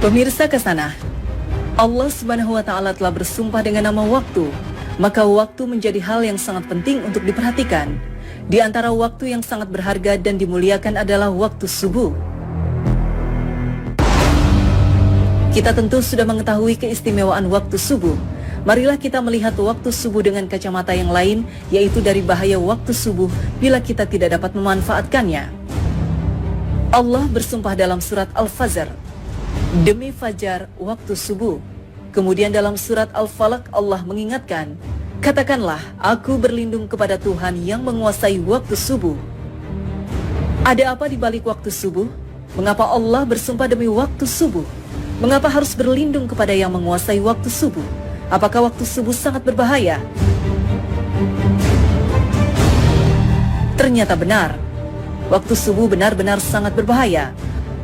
Pemirsa Kesana, Allah Subhanahu wa Ta'ala telah bersumpah dengan nama waktu, maka waktu menjadi hal yang sangat penting untuk diperhatikan. Di antara waktu yang sangat berharga dan dimuliakan adalah waktu subuh. Kita tentu sudah mengetahui keistimewaan waktu subuh. Marilah kita melihat waktu subuh dengan kacamata yang lain, yaitu dari bahaya waktu subuh bila kita tidak dapat memanfaatkannya. Allah bersumpah dalam surat Al-Fajr, demi fajar waktu subuh. Kemudian dalam surat Al-Falaq Allah mengingatkan, katakanlah aku berlindung kepada Tuhan yang menguasai waktu subuh. Ada apa di balik waktu subuh? Mengapa Allah bersumpah demi waktu subuh? Mengapa harus berlindung kepada yang menguasai waktu subuh? Apakah waktu subuh sangat berbahaya? Ternyata benar. Waktu subuh benar-benar sangat berbahaya.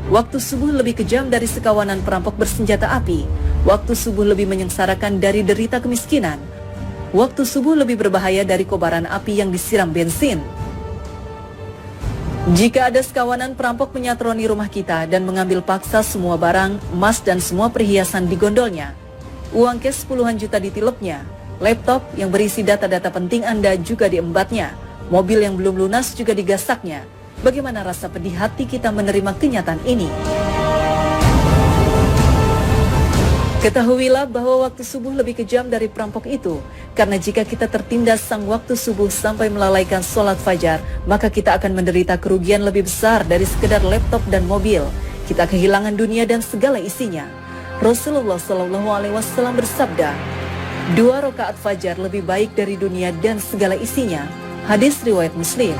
Waktu subuh lebih kejam dari sekawanan perampok bersenjata api. Waktu subuh lebih menyengsarakan dari derita kemiskinan. Waktu subuh lebih berbahaya dari kobaran api yang disiram bensin. Jika ada sekawanan perampok menyatroni rumah kita dan mengambil paksa semua barang, emas dan semua perhiasan di gondolnya, uang cash puluhan juta ditilepnya, laptop yang berisi data-data penting Anda juga diembatnya, mobil yang belum lunas juga digasaknya, bagaimana rasa pedih hati kita menerima kenyataan ini? Ketahuilah bahwa waktu subuh lebih kejam dari perampok itu, karena jika kita tertindas sang waktu subuh sampai melalaikan sholat fajar, maka kita akan menderita kerugian lebih besar dari sekedar laptop dan mobil. Kita kehilangan dunia dan segala isinya. Rasulullah SAW bersabda, 2 rakaat fajar lebih baik dari dunia dan segala isinya. Hadis riwayat Muslim.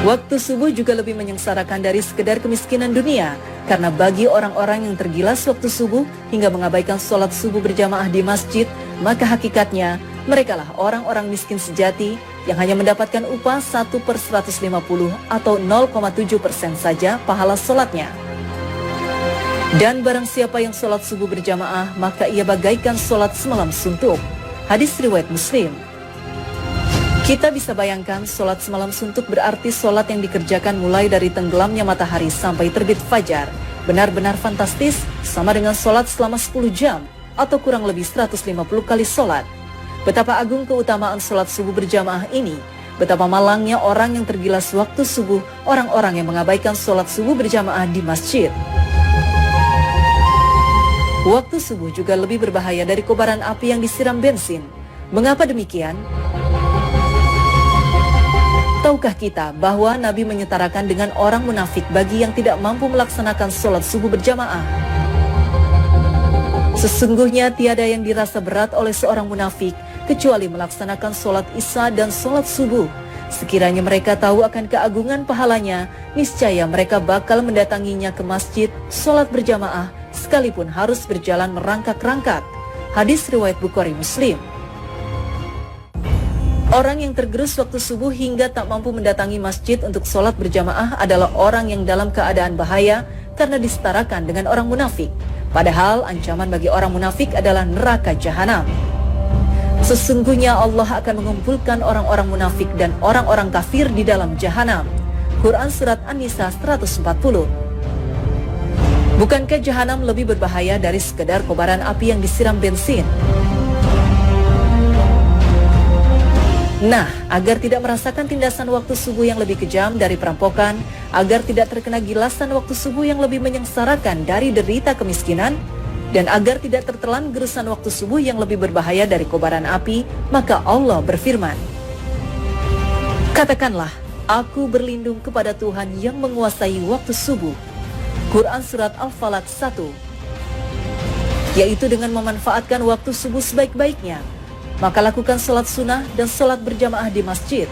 Waktu subuh juga lebih menyengsarakan dari sekedar kemiskinan dunia, karena bagi orang-orang yang tergilas waktu subuh hingga mengabaikan sholat subuh berjamaah di masjid, maka hakikatnya merekalah orang-orang miskin sejati yang hanya mendapatkan upah 1/150 atau 0,7% saja pahala sholatnya. Dan barang siapa yang sholat subuh berjamaah, maka ia bagaikan sholat semalam suntuk. Hadis riwayat Muslim. Kita bisa bayangkan sholat semalam suntuk berarti sholat yang dikerjakan mulai dari tenggelamnya matahari sampai terbit fajar. Benar-benar fantastis, sama dengan sholat selama 10 jam atau kurang lebih 150 kali sholat. Betapa agung keutamaan sholat subuh berjamaah ini. Betapa malangnya orang yang tergilas waktu subuh, orang-orang yang mengabaikan sholat subuh berjamaah di masjid. Waktu subuh juga lebih berbahaya dari kobaran api yang disiram bensin. Mengapa demikian? Tahukah kita bahwa Nabi menyetarakan dengan orang munafik bagi yang tidak mampu melaksanakan sholat subuh berjamaah? Sesungguhnya tiada yang dirasa berat oleh seorang munafik kecuali melaksanakan sholat isya dan sholat subuh. Sekiranya mereka tahu akan keagungan pahalanya, niscaya mereka bakal mendatanginya ke masjid, sholat berjamaah, sekalipun harus berjalan merangkak-rangkak. Hadis riwayat Bukhari Muslim. Orang yang tergerus waktu subuh hingga tak mampu mendatangi masjid untuk sholat berjamaah adalah orang yang dalam keadaan bahaya karena disetarakan dengan orang munafik. Padahal ancaman bagi orang munafik adalah neraka jahanam. Sesungguhnya Allah akan mengumpulkan orang-orang munafik dan orang-orang kafir di dalam jahanam. Quran Surat An-Nisa 140. Bukankah jahanam lebih berbahaya dari sekedar kobaran api yang disiram bensin? Nah, agar tidak merasakan tindasan waktu subuh yang lebih kejam dari perampokan, agar tidak terkena gilasan waktu subuh yang lebih menyengsarakan dari derita kemiskinan, dan agar tidak tertelan gerusan waktu subuh yang lebih berbahaya dari kobaran api, maka Allah berfirman, katakanlah, aku berlindung kepada Tuhan yang menguasai waktu subuh. Quran Surat Al-Falaq 1. Yaitu dengan memanfaatkan waktu subuh sebaik-baiknya, maka lakukan sholat sunnah dan sholat berjamaah di masjid.